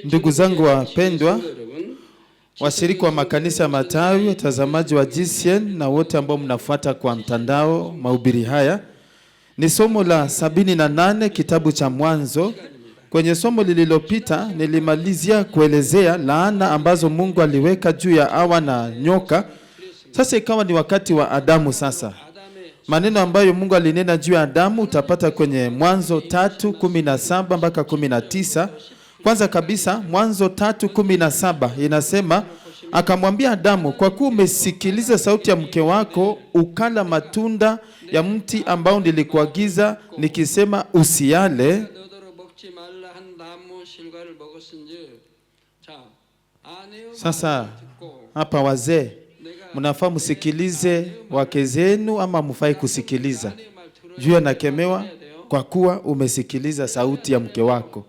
Ndugu zangu wapendwa, washiriki wa makanisa matawi, watazamaji wa GCN na wote ambao mnafuata kwa mtandao mahubiri haya, ni somo la 78 kitabu cha Mwanzo. Kwenye somo lililopita nilimalizia kuelezea laana ambazo Mungu aliweka juu ya Hawa na nyoka. Sasa ikawa ni wakati wa Adamu sasa. Maneno ambayo Mungu alinena juu ya Adamu utapata kwenye Mwanzo 3:17 mpaka 19. Kwanza kabisa Mwanzo 3:17 inasema, akamwambia Adamu, kwa kuwa umesikiliza sauti ya mke wako ukala matunda ya mti ambao nilikuagiza nikisema usiale. Sasa hapa wazee, mnafaa msikilize wake zenu ama mfai kusikiliza? Juu anakemewa kwa kuwa umesikiliza sauti ya mke wako.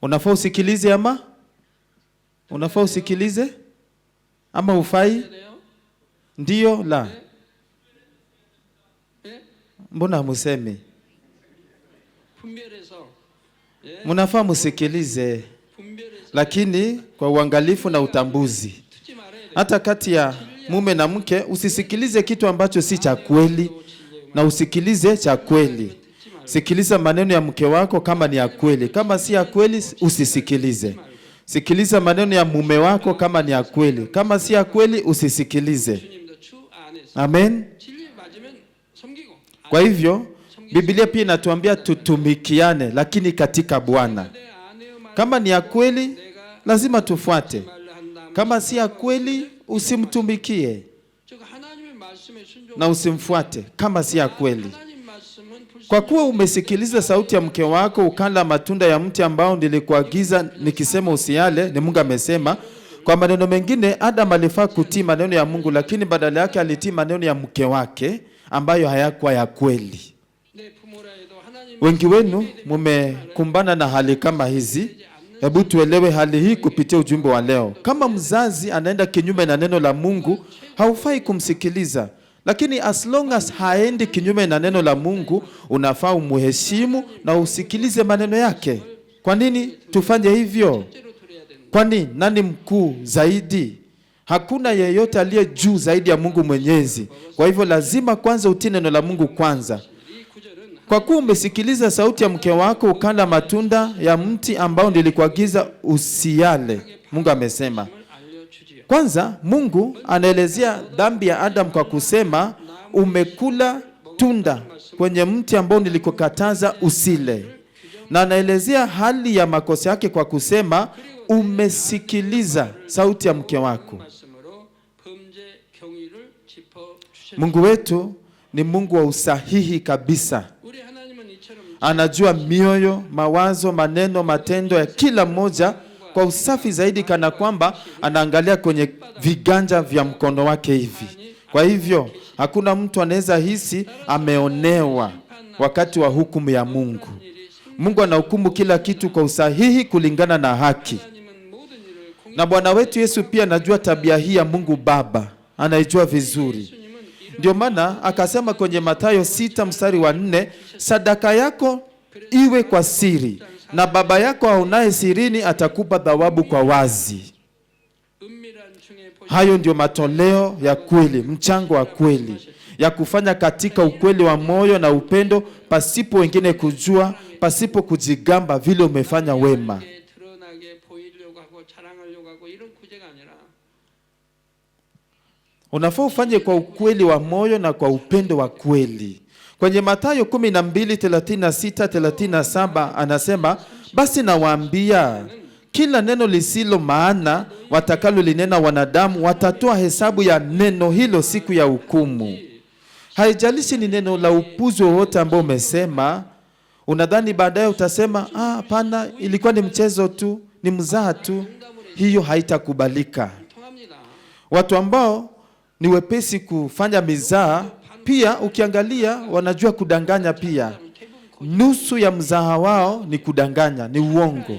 Unafaa usikilize ama? Unafaa usikilize ama ufai? Ndio la? Mbona musemi? Mnafaa msikilize, lakini kwa uangalifu na utambuzi. Hata kati ya mume na mke usisikilize kitu ambacho si cha kweli, na usikilize cha kweli. Sikiliza maneno ya mke wako kama ni ya kweli. Kama si ya kweli usisikilize. Sikiliza maneno ya mume wako kama ni ya kweli. Kama si ya kweli usisikilize. Amen. Kwa hivyo Biblia pia inatuambia tutumikiane, lakini katika Bwana. Kama ni ya kweli lazima tufuate. Kama si ya kweli usimtumikie na usimfuate kama si ya kweli. Kwa kuwa umesikiliza sauti ya mke wako ukala matunda ya mti ambao nilikuagiza nikisema usiale, ni Mungu amesema. Kwa maneno mengine, Adam alifaa kutii maneno ya Mungu, lakini badala yake alitii maneno ya mke wake ambayo hayakuwa ya kweli. Wengi wenu mmekumbana na hali kama hizi. Hebu tuelewe hali hii kupitia ujumbe wa leo. Kama mzazi anaenda kinyume na neno la Mungu, haufai kumsikiliza. Lakini as long as haendi kinyume na neno la Mungu, unafaa umheshimu na usikilize maneno yake. Kwa nini tufanye hivyo? Kwani nani mkuu zaidi? Hakuna yeyote aliye juu zaidi ya Mungu Mwenyezi. Kwa hivyo lazima kwanza utii neno la Mungu kwanza. Kwa kuwa umesikiliza sauti ya mke wako ukala matunda ya mti ambao nilikuagiza usiale, Mungu amesema. Kwanza Mungu anaelezea dhambi ya Adam kwa kusema umekula tunda kwenye mti ambao nilikukataza usile. Na anaelezea hali ya makosa yake kwa kusema umesikiliza sauti ya mke wako. Mungu wetu ni Mungu wa usahihi kabisa. Anajua mioyo, mawazo, maneno, matendo ya kila mmoja kwa usafi zaidi, kana kwamba anaangalia kwenye viganja vya mkono wake hivi. Kwa hivyo hakuna mtu anaweza hisi ameonewa wakati wa hukumu ya Mungu. Mungu anahukumu kila kitu kwa usahihi kulingana na haki. Na Bwana wetu Yesu pia anajua tabia hii ya Mungu Baba. Anaijua vizuri. Ndio maana akasema kwenye Mathayo 6:4, sadaka yako iwe kwa siri, na Baba yako aonaye sirini atakupa thawabu kwa wazi. Hayo ndio matoleo ya kweli, mchango wa kweli, ya kufanya katika ukweli wa moyo na upendo, pasipo wengine kujua, pasipo kujigamba vile umefanya wema. Unafaa ufanye kwa ukweli wa moyo na kwa upendo wa kweli. Kwenye Mathayo 12:36-37 anasema, basi nawaambia, kila neno lisilo maana watakalo linena wanadamu watatoa hesabu ya neno hilo siku ya hukumu. Haijalishi ni neno la upuzi wowote ambao umesema, unadhani baadaye utasema, hapana, ilikuwa ni mchezo tu, ni mzaha tu. Hiyo haitakubalika. Watu ambao ni wepesi kufanya mzaha, pia ukiangalia wanajua kudanganya pia. Nusu ya mzaha wao ni kudanganya, ni uongo.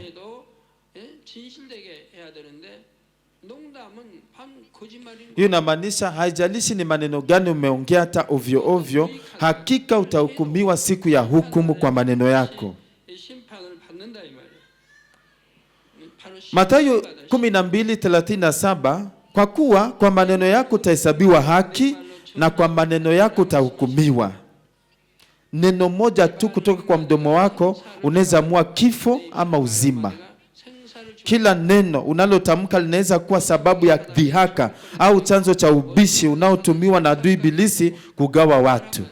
Hiyo inamaanisha haijalishi ni maneno gani umeongea hata ovyo ovyo, hakika utahukumiwa siku ya hukumu kwa maneno yako. Mathayo 12:37, kwa kuwa kwa maneno yako utahesabiwa haki na kwa maneno yako utahukumiwa. Neno moja tu kutoka kwa mdomo wako unaweza amua kifo ama uzima. Kila neno unalotamka linaweza kuwa sababu ya dhihaka au chanzo cha ubishi unaotumiwa na adui ibilisi kugawa watu.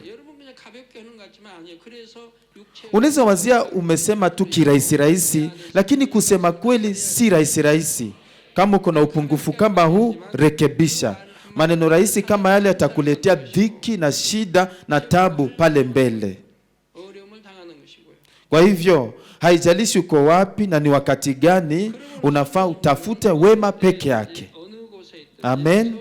Unaweza wazia umesema tu kirahisi rahisi, lakini kusema kweli si rahisi rahisi. Kama kuna upungufu kama huu, rekebisha. Maneno rahisi kama yale yatakuletea dhiki na shida na tabu pale mbele. Kwa hivyo, haijalishi uko wapi na ni wakati gani, unafaa utafute wema peke yake. Amen.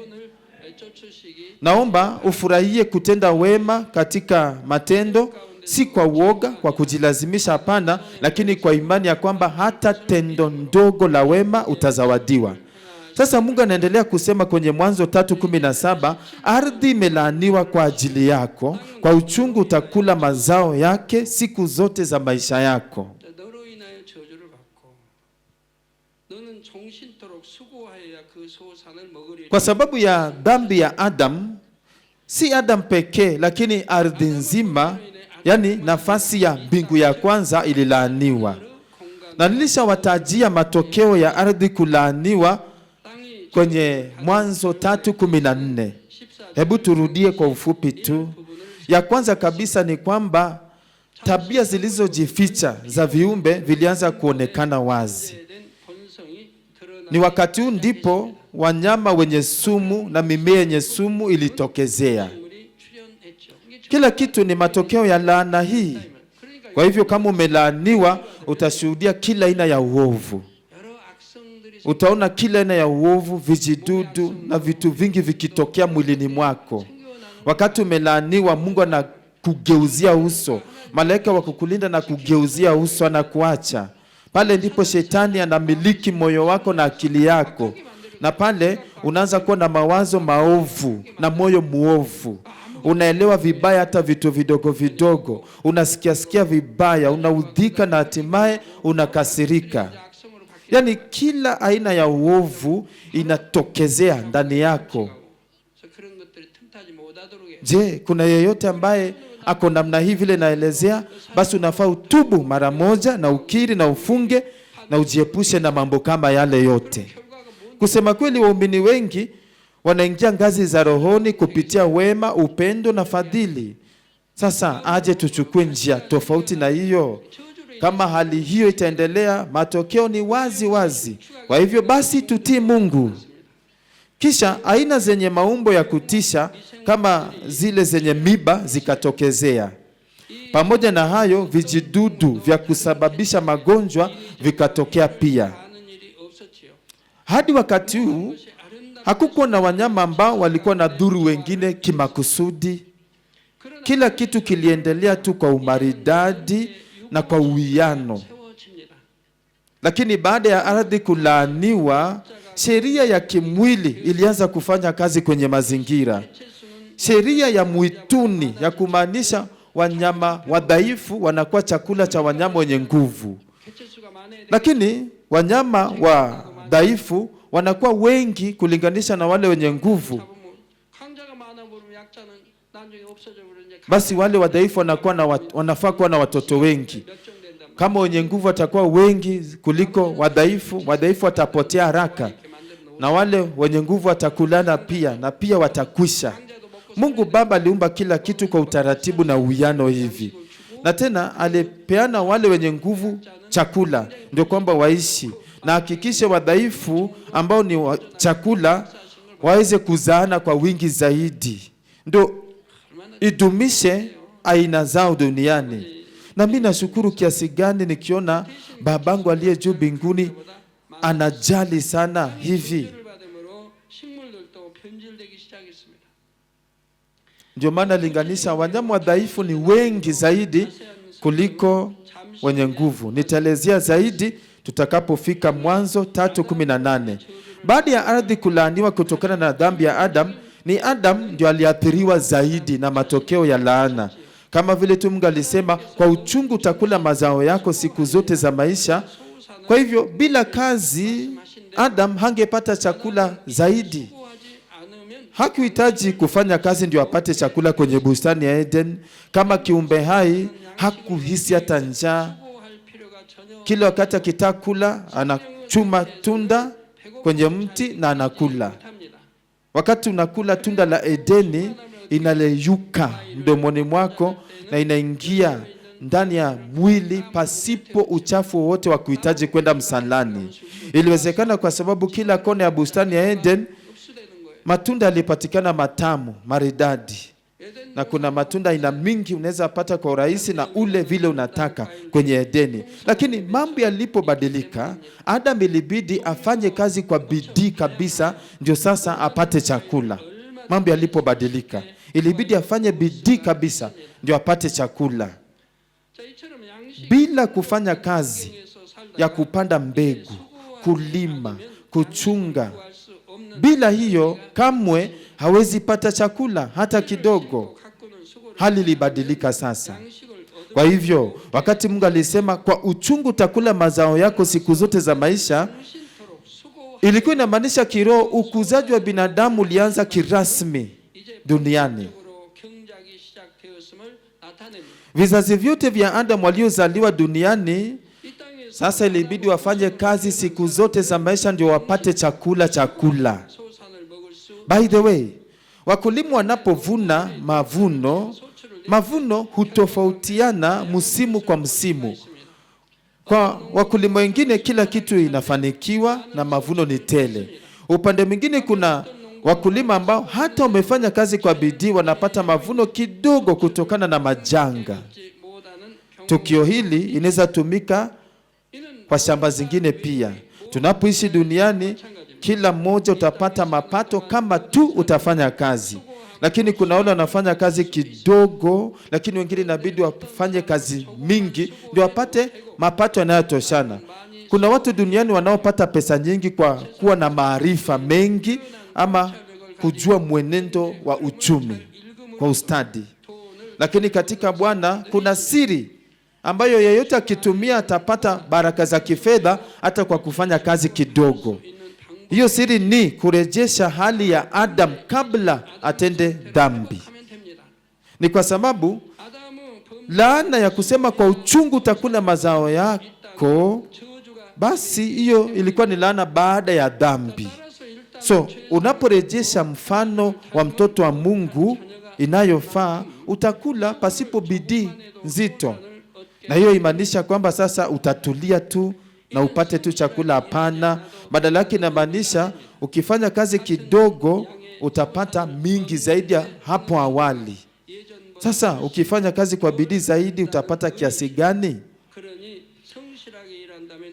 Naomba ufurahie kutenda wema katika matendo, si kwa uoga, kwa kujilazimisha, hapana, lakini kwa imani ya kwamba hata tendo ndogo la wema utazawadiwa. Sasa Mungu anaendelea kusema kwenye Mwanzo 3:17, ardhi imelaaniwa kwa ajili yako, kwa uchungu utakula mazao yake siku zote za maisha yako. Kwa sababu ya dhambi ya Adam, si Adam pekee, lakini ardhi nzima, yani nafasi ya mbingu ya kwanza ililaaniwa. Na nilishawatajia matokeo ya ardhi kulaaniwa kwenye Mwanzo 3:14. Hebu turudie kwa ufupi tu. Ya kwanza kabisa ni kwamba tabia zilizojificha za viumbe vilianza kuonekana wazi. Ni wakati huu ndipo wanyama wenye sumu na mimea yenye sumu ilitokezea. Kila kitu ni matokeo ya laana hii. Kwa hivyo kama umelaaniwa, utashuhudia kila aina ya uovu. Utaona kila aina ya uovu, vijidudu na vitu vingi vikitokea mwilini mwako. Wakati umelaaniwa, Mungu anakugeuzia uso. Malaika wa kukulinda na kugeuzia uso, anakuacha. Pale ndipo shetani anamiliki moyo wako na akili yako. Na pale unaanza kuwa na mawazo maovu na moyo muovu. Unaelewa vibaya hata vitu vidogo vidogo. Unasikia vibaya, unaudhika na hatimaye unakasirika. Yani kila aina ya uovu inatokezea ndani yako. Je, kuna yeyote ambaye ako namna hii vile naelezea? Basi unafaa utubu mara moja na ukiri na ufunge na ujiepushe na mambo kama yale yote. Kusema kweli, waumini wengi wanaingia ngazi za rohoni kupitia wema, upendo na fadhili. Sasa aje tuchukue njia tofauti na hiyo? Kama hali hiyo itaendelea, matokeo ni wazi wazi. Kwa hivyo basi tutii Mungu. Kisha aina zenye maumbo ya kutisha kama zile zenye miba zikatokezea. Pamoja na hayo, vijidudu vya kusababisha magonjwa vikatokea pia. Hadi wakati huu hakukuwa na wanyama ambao walikuwa na dhuru wengine kimakusudi. Kila kitu kiliendelea tu kwa umaridadi na kwa uwiano. Lakini baada ya ardhi kulaaniwa, sheria ya kimwili ilianza kufanya kazi kwenye mazingira. Sheria ya mwituni, ya kumaanisha wanyama wadhaifu wanakuwa chakula cha wanyama wenye nguvu. Lakini wanyama wadhaifu wanakuwa wengi kulinganisha na wale wenye nguvu. Basi wale wadhaifu wanafaa kuwa na watoto wengi. Kama wenye nguvu watakuwa wengi kuliko wadhaifu, wadhaifu watapotea haraka. Na wale wenye nguvu watakulana pia, na pia watakwisha. Mungu Baba aliumba kila kitu kwa utaratibu na uwiano hivi. Na tena alipeana wale wenye nguvu chakula, ndio kwamba waishi. Na hakikisha wadhaifu ambao ni chakula waweze kuzaana kwa wingi zaidi. Ndio idumishe aina zao duniani. Na mimi nashukuru kiasi gani nikiona babangu aliye juu mbinguni anajali sana hivi. Ndio maana linganisha wanyama wadhaifu ni wengi zaidi kuliko wenye nguvu. Nitaelezea zaidi tutakapofika Mwanzo 3:18. Baada ya ardhi kulaaniwa kutokana na dhambi ya Adam, ni Adam ndio aliathiriwa zaidi na matokeo ya laana. Kama vile tu Mungu alisema, kwa uchungu utakula mazao yako siku zote za maisha. Kwa hivyo bila kazi Adam hangepata chakula zaidi. Hakuhitaji kufanya kazi ndio apate chakula kwenye bustani ya Eden. Kama kiumbe hai hakuhisi hata njaa. Kila wakati akitaka kula anachuma tunda kwenye mti na anakula. Wakati unakula tunda la Edeni, inaleyuka mdomoni mwako na inaingia ndani ya mwili pasipo uchafu wowote wa kuhitaji kwenda msalani. Iliwezekana kwa sababu kila kona ya bustani ya Eden matunda yalipatikana matamu, maridadi. Na kuna matunda aina mingi unaweza pata kwa urahisi na ule vile unataka kwenye Edeni. Lakini mambo yalipobadilika, Adam ilibidi afanye kazi kwa bidii kabisa ndio sasa apate chakula. Mambo yalipobadilika, ilibidi afanye bidii kabisa ndio apate chakula. Bila kufanya kazi ya kupanda mbegu, kulima, kuchunga, bila hiyo kamwe hawezi pata chakula hata kidogo. Hali ilibadilika sasa. Kwa hivyo wakati Mungu alisema kwa uchungu utakula mazao yako siku zote za maisha, ilikuwa inamaanisha kiroho ukuzaji wa binadamu ulianza kirasmi duniani. Vizazi vyote vya Adam waliozaliwa duniani sasa ilibidi wafanye kazi siku zote za maisha ndio wapate chakula. By the way, wakulima wanapovuna mavuno hutofautiana msimu kwa msimu. Kwa wakulima wengine kila kitu inafanikiwa na mavuno ni tele. Upande mwingine kuna wakulima ambao hata wamefanya kazi kwa bidii wanapata mavuno kidogo kutokana na majanga. Tukio hili inaweza tumika kwa shamba zingine pia. Tunapoishi duniani, kila mmoja utapata mapato kama tu utafanya kazi. Lakini kuna wale wanafanya kazi kidogo, lakini wengine inabidi wafanye kazi mingi ndio wapate mapato yanayotoshana. Kuna watu duniani wanaopata pesa nyingi kwa kuwa na maarifa mengi ama kujua mwenendo wa uchumi kwa ustadi. Lakini katika Bwana kuna siri ambayo yeyote akitumia atapata baraka za kifedha hata kwa kufanya kazi kidogo. Hiyo siri ni kurejesha hali ya Adam kabla atende dhambi. Ni kwa sababu laana ya kusema kwa uchungu utakula mazao yako, basi hiyo ilikuwa ni laana baada ya dhambi. So unaporejesha mfano wa mtoto wa Mungu inayofaa, utakula pasipo bidii nzito. Na hiyo imaanisha kwamba sasa utatulia tu na upate tu chakula? Hapana. Badala yake inamaanisha ukifanya kazi kidogo utapata mingi zaidi ya hapo awali. Sasa ukifanya kazi kwa bidii zaidi utapata kiasi gani?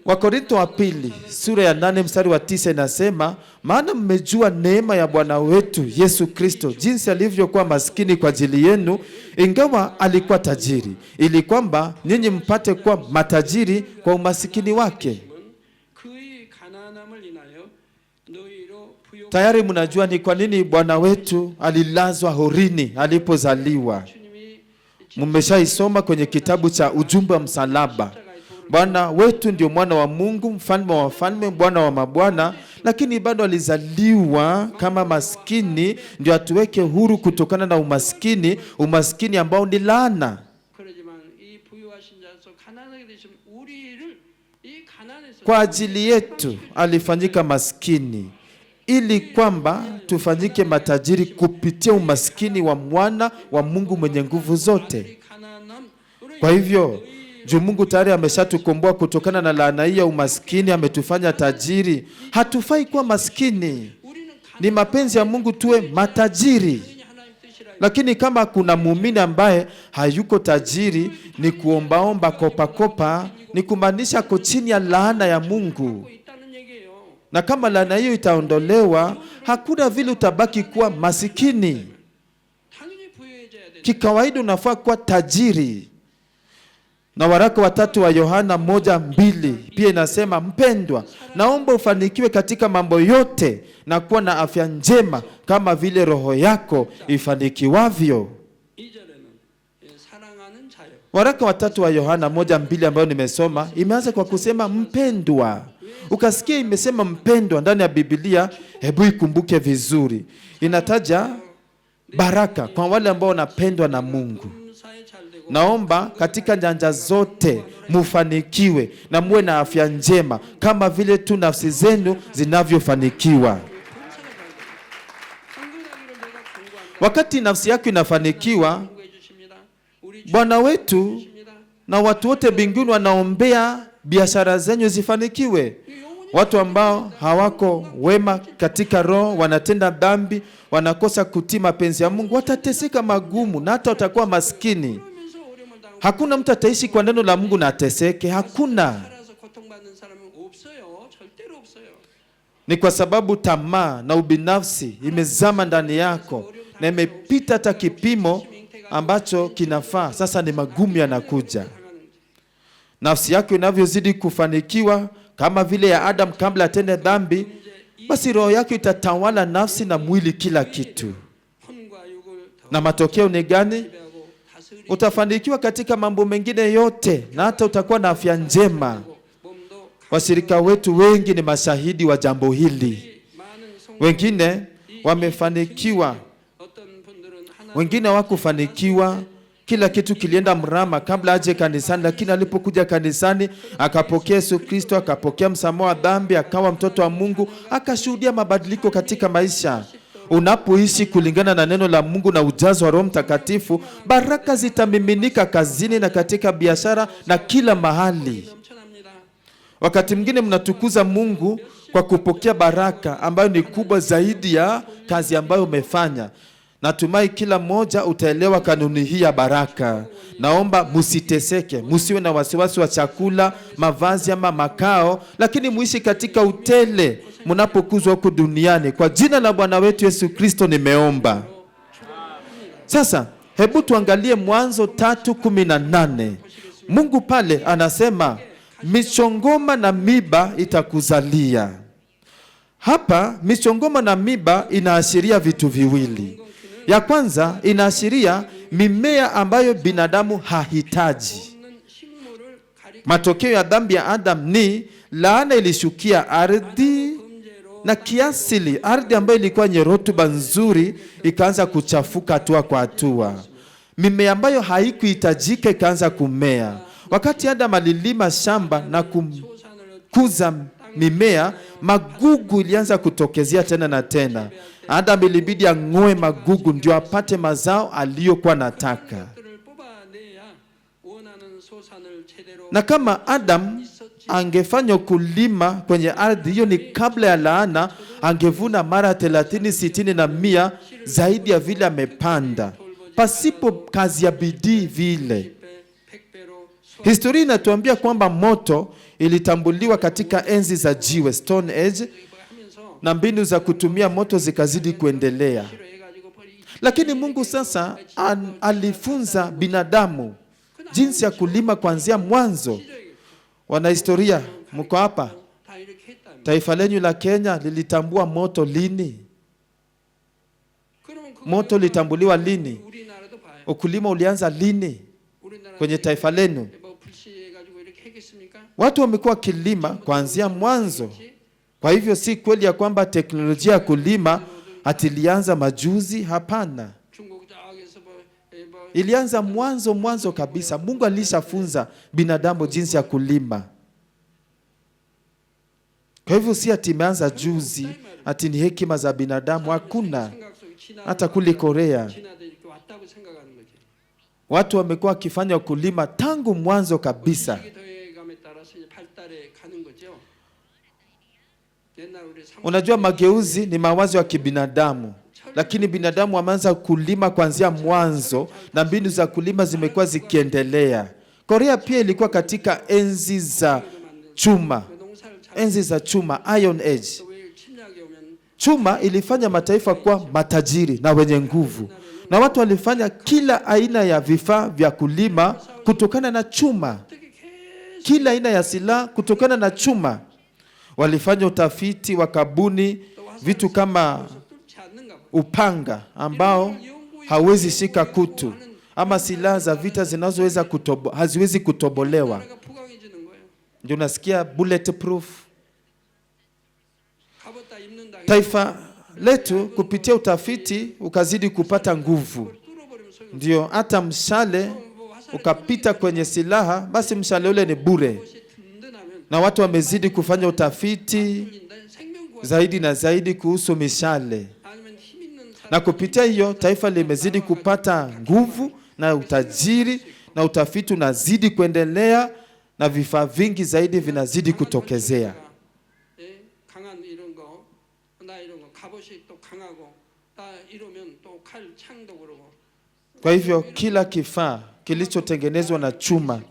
Wakorintho wa pili sura ya 8 mstari wa 9 inasema, maana mmejua neema ya Bwana wetu Yesu Kristo, jinsi alivyokuwa maskini kwa ajili yenu, ingawa alikuwa tajiri, ili kwamba nyinyi mpate kuwa matajiri kwa umasikini wake. Tayari mnajua ni kwa nini Bwana wetu alilazwa horini alipozaliwa. Mmeshaisoma kwenye kitabu cha Ujumbe wa Msalaba. Bwana wetu ndio mwana wa Mungu, mfalme wa wafalme, Bwana wa mabwana, lakini bado alizaliwa kama maskini ndio atuweke huru kutokana na umaskini ambao ni laana. Kwa ajili yetu alifanyika maskini ili kwamba tufanyike matajiri kupitia umaskini wa mwana wa Mungu mwenye nguvu zote. Kwa hivyo Mungu tayari ameshatukomboa kutokana na laana hii ya umaskini, ametufanya tajiri. Hatufai kuwa maskini. Ni mapenzi ya Mungu tuwe matajiri. Lakini kama kuna muumini ambaye hayuko tajiri, ni kuombaomba, kopa, ni kumaanisha ako chini ya laana ya Mungu. Na kama laana hiyo itaondolewa, hakuna vile utabaki kuwa masikini. Kikawaida unafaa kuwa tajiri. Na waraka wa 3 wa Yohana 1:2 pia inasema, mpendwa, naomba ufanikiwe katika mambo yote na kuwa na afya njema kama vile roho yako ifanikiwavyo. Waraka wa 3 wa Yohana 1:2 ambayo nimesoma imeanza kwa kusema mpendwa. Ukasikia imesema mpendwa ndani ya Biblia, hebu ikumbuke vizuri. Inataja baraka kwa wale ambao wanapendwa na Mungu. Naomba katika nyanja zote mufanikiwe na muwe na afya njema kama vile tu nafsi zenu zinavyofanikiwa. Wakati nafsi yako inafanikiwa, Bwana wetu na watu wote mbinguni wanaombea biashara zenyu zifanikiwe. Watu ambao hawako wema katika roho, wanatenda dhambi, wanakosa kutii mapenzi ya Mungu, watateseka magumu na hata watakuwa maskini. Hakuna mtu ataishi kwa neno la Mungu na ateseke, hakuna. Ni kwa sababu tamaa na ubinafsi imezama ndani yako na imepita hata kipimo ambacho kinafaa. Sasa ni magumu yanakuja. Nafsi yako inavyozidi kufanikiwa kama vile ya Adam kabla atende dhambi, basi roho yako itatawala nafsi na mwili, kila kitu. Na matokeo ni gani? Utafanikiwa katika mambo mengine yote na hata utakuwa na afya njema. Washirika wetu wengi ni mashahidi wa jambo hili. Wengine wamefanikiwa, wengine hawakufanikiwa. Kila kitu kilienda mrama kabla aje kanisani, lakini alipokuja kanisani akapokea Yesu Kristo, akapokea msamaha wa dhambi, akawa mtoto wa Mungu, akashuhudia mabadiliko katika maisha. Unapoishi kulingana na neno la Mungu na ujazo wa Roho Mtakatifu, baraka zitamiminika kazini na katika biashara na kila mahali. Wakati mwingine mnatukuza Mungu kwa kupokea baraka ambayo ni kubwa zaidi ya kazi ambayo umefanya. Natumai kila mmoja utaelewa kanuni hii ya baraka. Naomba musiteseke, musiwe na wasiwasi wa chakula, mavazi ama makao, lakini muishi katika utele mnapokuzwa huku duniani. Kwa jina la Bwana wetu Yesu Kristo nimeomba. Sasa hebu tuangalie Mwanzo 3:18. Mungu pale anasema michongoma na miba itakuzalia. Hapa michongoma na miba inaashiria vitu viwili. Ya kwanza inaashiria mimea ambayo binadamu hahitaji. Matokeo ya dhambi ya Adam ni laana ilishukia ardhi, na kiasili ardhi ambayo ilikuwa yenye rutuba nzuri ikaanza kuchafuka hatua kwa hatua. Mimea ambayo haikuhitajika ikaanza kumea. Wakati Adam alilima shamba na kukuza mimea, magugu ilianza kutokezea tena na tena. Adam ilibidi ang'oe magugu ndio apate mazao aliyokuwa nataka. Na kama Adam angefanya kulima kwenye ardhi hiyo, ni kabla ya laana, angevuna mara 30, 60 na 100 zaidi ya vile amepanda, pasipo kazi ya bidii vile. Historia inatuambia kwamba moto ilitambuliwa katika enzi za jiwe, Stone Age, na mbinu za kutumia moto zikazidi kuendelea. Lakini Mungu sasa alifunza binadamu jinsi ya kulima kuanzia mwanzo. Wanahistoria, mko hapa? Taifa lenyu la Kenya lilitambua moto lini? Moto litambuliwa lini? Ukulima ulianza lini kwenye taifa lenu? Watu wamekuwa kilima kuanzia mwanzo. Kwa hivyo si kweli ya kwamba teknolojia ya kulima atilianza majuzi. Hapana, ilianza mwanzo kabisa. Mungu alishafunza binadamu jinsi ya kulima. Kwa hivyo si ati imeanza juzi, ati ni hekima za binadamu. Hakuna. Hata kule Korea watu wamekuwa wakifanya kulima tangu mwanzo kabisa. Unajua, mageuzi ni mawazo ya kibinadamu, lakini binadamu wameanza kulima kuanzia mwanzo na mbinu za kulima zimekuwa zikiendelea. Korea pia ilikuwa katika enzi za chuma, Iron Age. Chuma ilifanya mataifa kuwa matajiri na wenye nguvu, na watu walifanya kila aina ya vifaa vya kulima kutokana na chuma, kila aina ya silaha kutokana na chuma. Walifanya utafiti, wakabuni vitu kama upanga ambao hawezi shika kutu, ama silaha za vita zinazoweza haziwezi kutobolewa. Ndio unasikia bulletproof. Taifa letu kupitia utafiti ukazidi kupata nguvu. Ndio hata mshale ukapita kwenye silaha, basi mshale ule ni bure. Na watu wamezidi kufanya utafiti zaidi na zaidi kuhusu mishale. Na kupitia hiyo taifa limezidi kupata nguvu na utajiri, na utafiti unazidi kuendelea na vifaa vingi zaidi vinazidi kutokezea. Kwa hivyo kila kifaa kilichotengenezwa na chuma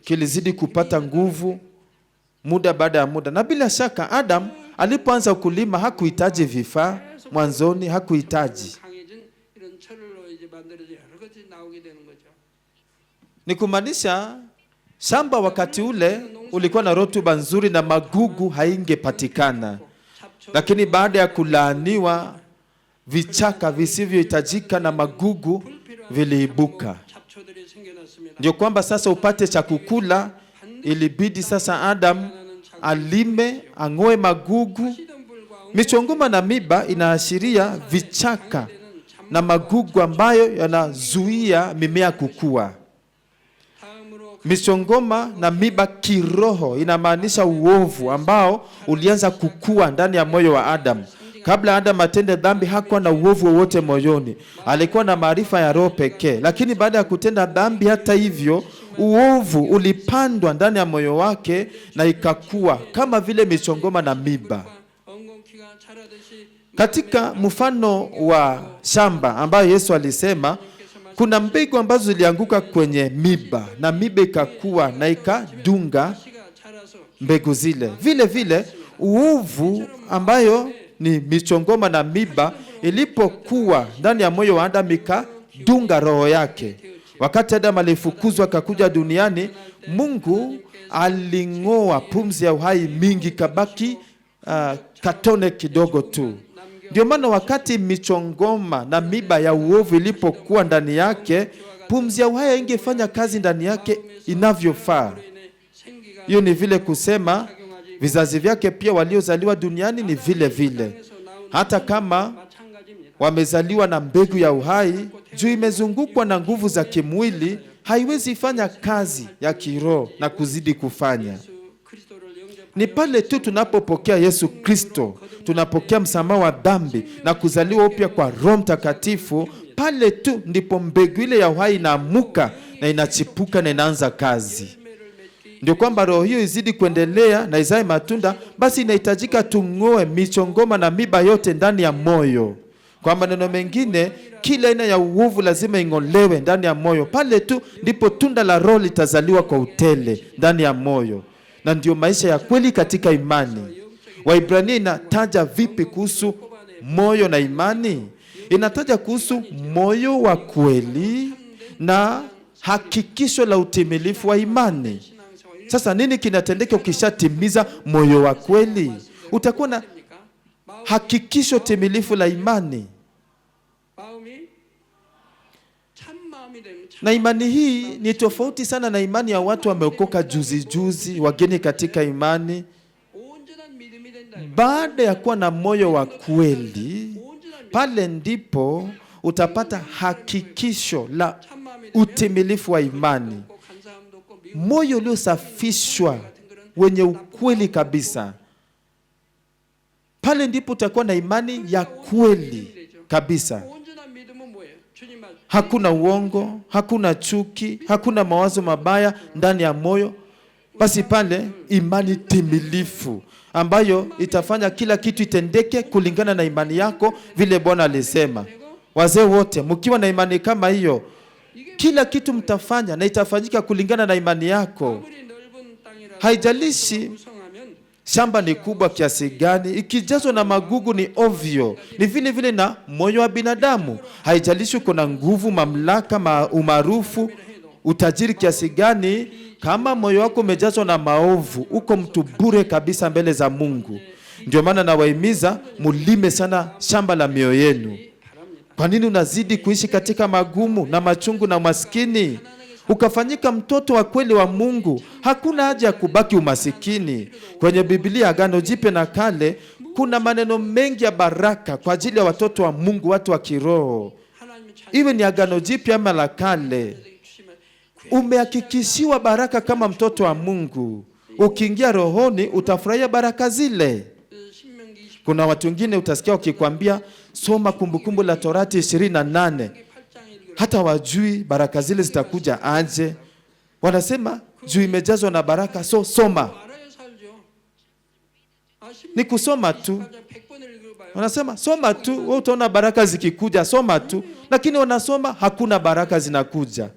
kilizidi kupata nguvu muda baada ya muda. Na bila shaka Adam alipoanza kulima hakuhitaji vifaa mwanzoni, hakuhitaji. Ni kumaanisha shamba wakati ule ulikuwa na rutuba nzuri na magugu haingepatikana. Lakini baada ya kulaaniwa, vichaka visivyohitajika na magugu viliibuka. Ndio kwamba sasa upate cha kukula, ilibidi sasa Adam alime, ang'oe magugu. Michongoma na miba inaashiria vichaka na magugu ambayo yanazuia mimea kukua. Michongoma na miba kiroho inamaanisha uovu ambao ulianza kukua ndani ya moyo wa Adam. Kabla Adam atende dhambi hakuwa na uovu wowote moyoni. Alikuwa na maarifa ya roho pekee. Lakini baada ya kutenda dhambi, hata hivyo, uovu ulipandwa ndani ya moyo wake na ikakua kama vile michongoma na miba. Katika mfano wa shamba ambayo Yesu alisema, kuna mbegu ambazo zilianguka kwenye miba na miba ikakua na ikadunga mbegu zile. Vile vile uovu ambayo ni michongoma na miba ilipokuwa ndani ya moyo wa Adam ikadunga roho yake. Wakati Adam alifukuzwa akakuja duniani, Mungu aling'oa pumzi ya uhai mingi, kabaki katone kidogo tu. Ndio maana wakati michongoma na miba ya uovu ilipokuwa ndani yake, pumzi ya uhai haingefanya kazi ndani yake inavyofaa. Hiyo ni vile kusema vizazi vyake pia waliozaliwa duniani ni vile vile. Hata kama wamezaliwa na mbegu ya uhai, juu imezungukwa na nguvu za kimwili, haiwezi fanya kazi ya kiroho na kuzidi kufanya. Ni pale tu tunapopokea Yesu Kristo, tunapokea msamaha wa dhambi na kuzaliwa upya kwa Roho Mtakatifu, pale tu ndipo mbegu ile ya uhai inaamuka na inachipuka na inaanza kazi. Ndio kwamba roho hiyo izidi kuendelea na izae matunda, basi inahitajika tung'oe michongoma na miba yote ndani ya moyo. Kwa maneno mengine, kila aina ya uovu lazima ing'olewe ndani ya moyo. Pale tu ndipo tunda la Roho litazaliwa kwa utele ndani ya moyo. Na ndio maisha ya kweli katika imani. Waibrania inataja vipi kuhusu moyo na imani? Inataja kuhusu moyo wa kweli na hakikisho la utimilifu wa imani. Sasa nini kinatendeka ukishatimiza moyo wa kweli? Utakuwa na hakikisho timilifu la imani. Na imani hii ni tofauti sana na imani ya watu wameokoka juzi juzi, wageni katika imani. Baada ya kuwa na moyo wa kweli, pale ndipo utapata hakikisho la utimilifu wa imani. Moyo uliosafishwa wenye ukweli kabisa. Pale ndipo utakuwa na imani ya kweli kabisa. Hakuna uongo, hakuna chuki, hakuna mawazo mabaya ndani ya moyo. Basi pale imani timilifu ambayo itafanya kila kitu itendeke kulingana na imani yako, vile Bwana alisema. Wazee wote mkiwa na imani kama hiyo, kila kitu mtafanya na itafanyika kulingana na imani yako. Haijalishi shamba ni kubwa kiasi gani, ikijazwa na magugu ni ovyo. Ni vile vile na moyo wa binadamu. Haijalishi uko na nguvu, mamlaka, umaarufu, utajiri kiasi gani, kama moyo wako umejazwa na maovu, uko mtu bure kabisa mbele za Mungu. Ndio maana nawahimiza mulime sana shamba la mioyo yenu. Kwa nini unazidi kuishi katika magumu na machungu na umaskini? Ukafanyika mtoto wa kweli wa Mungu, hakuna haja ya kubaki umasikini. Kwenye Biblia Agano Jipya na Kale kuna maneno mengi ya baraka kwa ajili ya watoto wa Mungu, watu wa kiroho. Iwe ni Agano Jipya ama la Kale, umehakikishiwa baraka kama mtoto wa Mungu. Ukiingia rohoni utafurahia baraka zile. Kuna watu wengine utasikia wakikwambia soma Kumbukumbu la Torati 28, hata wajui baraka zile zitakuja aje. Wanasema juu imejazwa na baraka, so soma. Ni kusoma tu. Wanasema soma tu, wewe utaona baraka zikikuja, soma tu. Lakini wanasoma hakuna baraka zinakuja.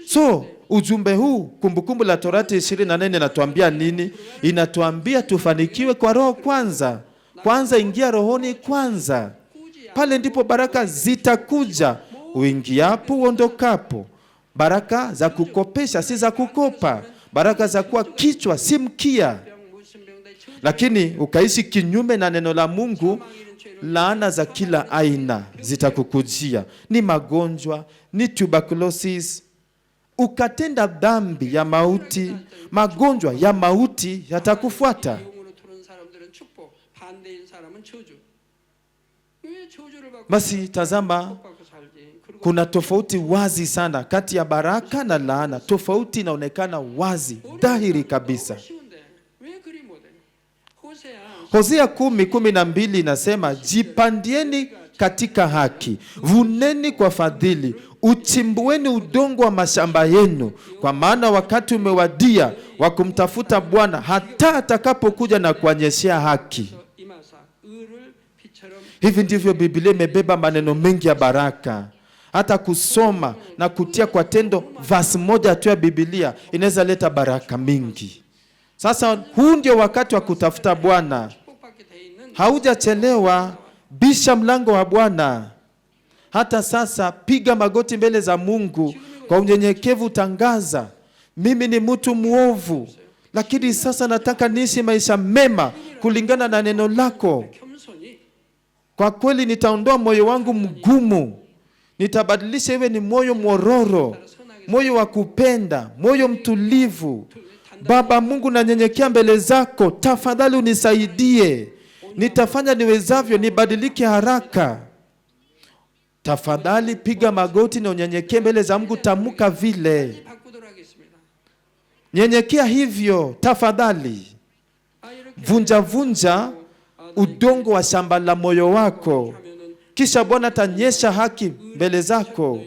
So ujumbe huu Kumbukumbu la Torati 28 inatuambia nini? Inatuambia tufanikiwe kwa roho kwanza. Kwanza ingia rohoni kwanza. Pale ndipo baraka zitakuja, uingiapo uondokapo. Baraka za kukopesha si za kukopa. Baraka za kuwa kichwa si mkia. Lakini ukaishi kinyume na neno la Mungu, laana za kila aina zitakukujia. Ni magonjwa, ni tuberculosis. Ukatenda dhambi ya mauti, magonjwa ya mauti yatakufuata. Basi tazama, kuna tofauti wazi sana kati ya baraka na laana. Tofauti inaonekana wazi, dhahiri kabisa. Hosea 10:12 inasema, jipandieni katika haki, vuneni kwa fadhili, uchimbueni udongo wa mashamba yenu, kwa maana wakati umewadia wa kumtafuta Bwana, hata atakapokuja na kuonyeshea haki. Hivi ndivyo Biblia imebeba maneno mengi ya baraka. Hata kusoma na kutia kwa tendo verse moja tu ya Biblia inaweza leta baraka mingi. Sasa huu ndio wakati wa kutafuta Bwana. Haujachelewa, bisha mlango wa Bwana. Hata sasa piga magoti mbele za Mungu kwa unyenyekevu, tangaza, mimi ni mtu muovu, lakini sasa nataka niishi maisha mema kulingana na neno lako. Kwa kweli nitaondoa moyo wangu mgumu, nitabadilisha iwe ni moyo mwororo, moyo wa kupenda, moyo mtulivu. Baba Mungu, nanyenyekea mbele zako, tafadhali unisaidie. Nitafanya niwezavyo nibadilike haraka. Tafadhali piga magoti na unyenyekee mbele za Mungu, tamuka vile. Nyenyekea hivyo tafadhali. Vunja vunja udongo wa shamba la moyo wako, kisha Bwana atanyesha haki mbele zako.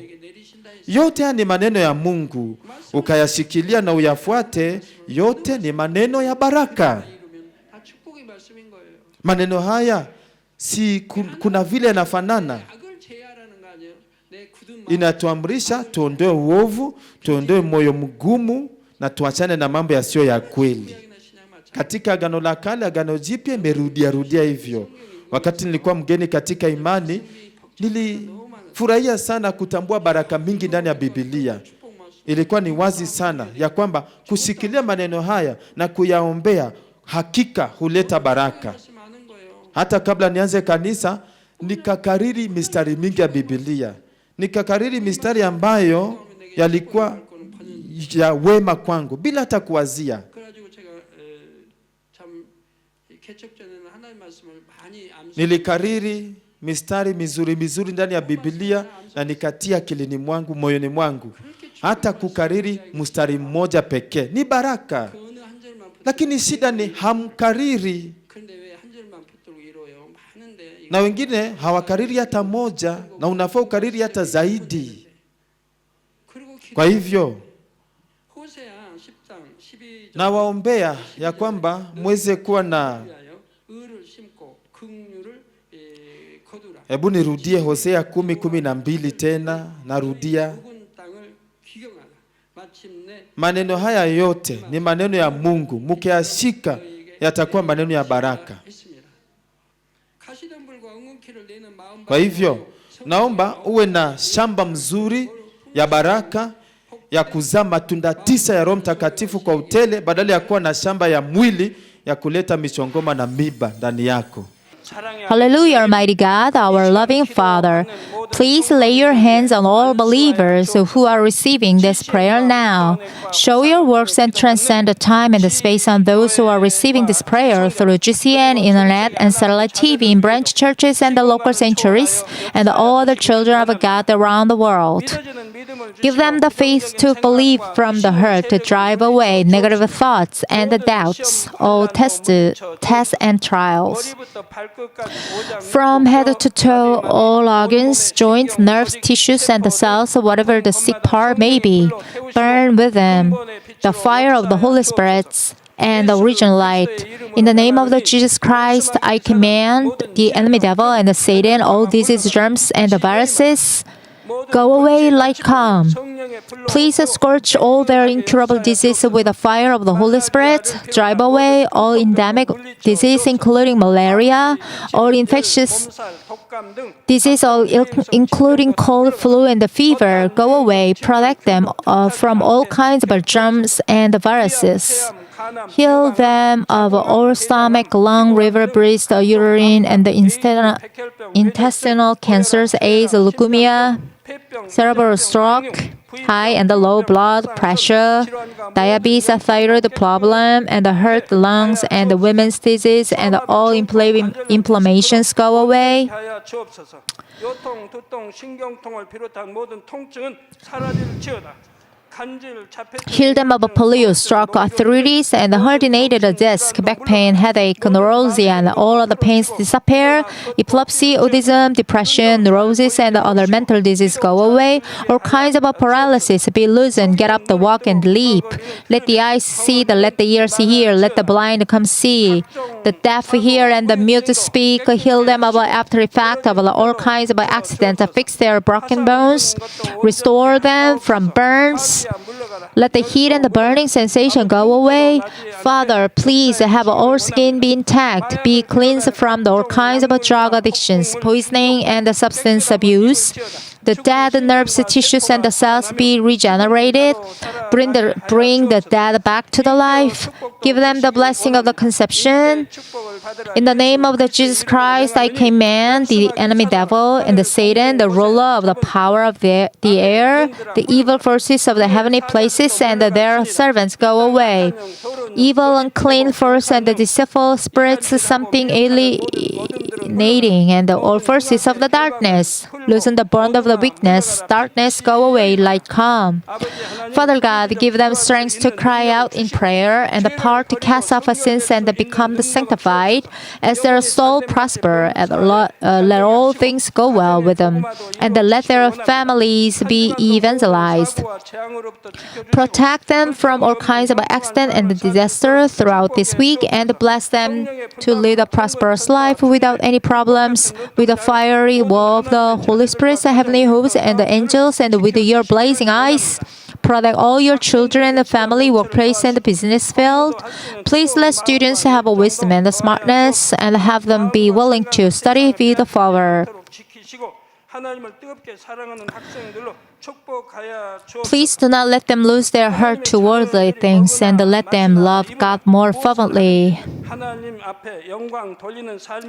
Yote haya ni maneno ya Mungu, ukayashikilia na uyafuate. Yote ni maneno ya baraka. Maneno haya si kuna vile yanafanana. Inatuamrisha tuondoe uovu, tuondoe moyo mgumu na tuachane na mambo yasiyo ya kweli. Katika Agano la Kale, Agano Jipya imerudia hivyo. Wakati nilikuwa mgeni katika imani, nilifurahia sana kutambua baraka mingi ndani ya Biblia. Ilikuwa ni wazi sana ya kwamba kushikilia maneno haya na kuyaombea hakika huleta baraka. Hata kabla nianze kanisa, nikakariri mistari mingi ya Biblia. Nikakariri mistari ambayo yalikuwa ya wema kwangu bila hata kuwazia. Nilikariri mistari mizuri ndani ya Biblia na nikatia akilini mwangu, moyoni mwangu. Hata kukariri mstari mmoja pekee ni baraka. Lakini shida ni hamkariri. Na wengine hawakariri hata moja, na unafaa ukariri hata zaidi. Kwa hivyo na waombea ya kwamba mweze kuwa na. Hebu nirudie Hosea 10:12 tena, narudia. Maneno haya yote ni maneno ya Mungu, mkiashika yatakuwa maneno ya baraka. Kwa hivyo naomba uwe na shamba mzuri ya baraka ya kuzaa matunda 9 ya Roho Mtakatifu kwa utele, badala ya kuwa na shamba ya mwili ya kuleta michongoma na miba ndani yako. Hallelujah, Almighty God, our loving Father. Please lay your hands on all believers who are receiving this prayer now. Show your works and transcend the time and the space on those who are receiving this prayer through GCN, internet, and satellite TV in branch churches and the local sanctuaries, and all other children of God around the world. Give them the faith to believe from the heart to drive away negative thoughts and doubts, all tests and trials. From head to toe, all organs, joints, nerves, tissues, and the cells, whatever the sick part may be, burn with them the fire of the Holy Spirit and the original light. In the name of the Jesus Christ, I command the enemy devil and the Satan, all disease, germs, and the viruses, go away like calm. Please scorch all their incurable disease with the fire of the Holy Spirit. Drive away all endemic disease, including malaria, all infectious disease, including cold, flu, and the fever. Go away. Protect them from all kinds of germs and viruses. Heal them of all stomach, lung, liver, breast, uterine, and the intestinal cancers, AIDS, leukemia, cerebral stroke, high and low blood pressure, diabetes, thyroid problem, and the heart, lungs, and the women's disease, and all inflammations go away. Heal them of polio, stroke, arthritis, and herniated disc, back pain, headache, neuralgia, and all other pains disappear. Epilepsy, autism, depression, neurosis, and other mental disease go away. All kinds of paralysis be loosened, get up, walk, and leap. Let the eyes see, let the ears hear, let the blind come see. The deaf hear and the mute speak. Heal them of after effect of all kinds of accidents. Fix their broken bones. Restore them from burns. Let the heat and the burning sensation go away. Father, please have all skin be intact, be cleansed from all kinds of drug addictions, poisoning, and substance abuse. The dead nerves, tissues, and the cells be regenerated. Bring the dead back to the life. Give them the blessing of the conception. In the name of the Jesus Christ, I command the enemy devil and the Satan, the ruler of the power of the air, the evil forces of the heavenly places, and their servants go away. Evil, unclean force, and the deceitful spirits, something alienating, and all forces of the darkness. Loosen the bond of the weakness. Darkness go away like calm. Father God, give them strength to cry out in prayer and the power to cast off sins and become sanctified as their soul prosper. And let all things go well with them, and let their families be evangelized. Protect them from all kinds of accident and disaster throughout this week, and bless them to lead a prosperous life without any problems, with the fiery wall of the Holy Spirit, the heavenly hosts, and the angels, and with your blazing eyes. Protect all your children and the family, workplace, and the business field. Please let students have a wisdom and a smartness, and have them be willing to study with forward. Please do not let them lose their heart to worldly things, and let them love God more fervently.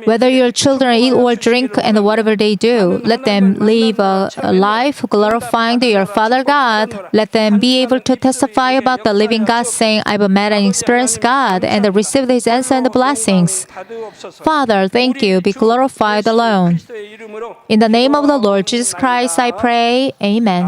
Whether your children eat or drink and whatever they do, let them live a life glorifying your Father God. Let them be able to testify about the living God, saying, I've met and experienced God, and received His answer and blessings. Father, thank you. Be glorified alone. In the name of the Lord Jesus Christ, I pray. Amen.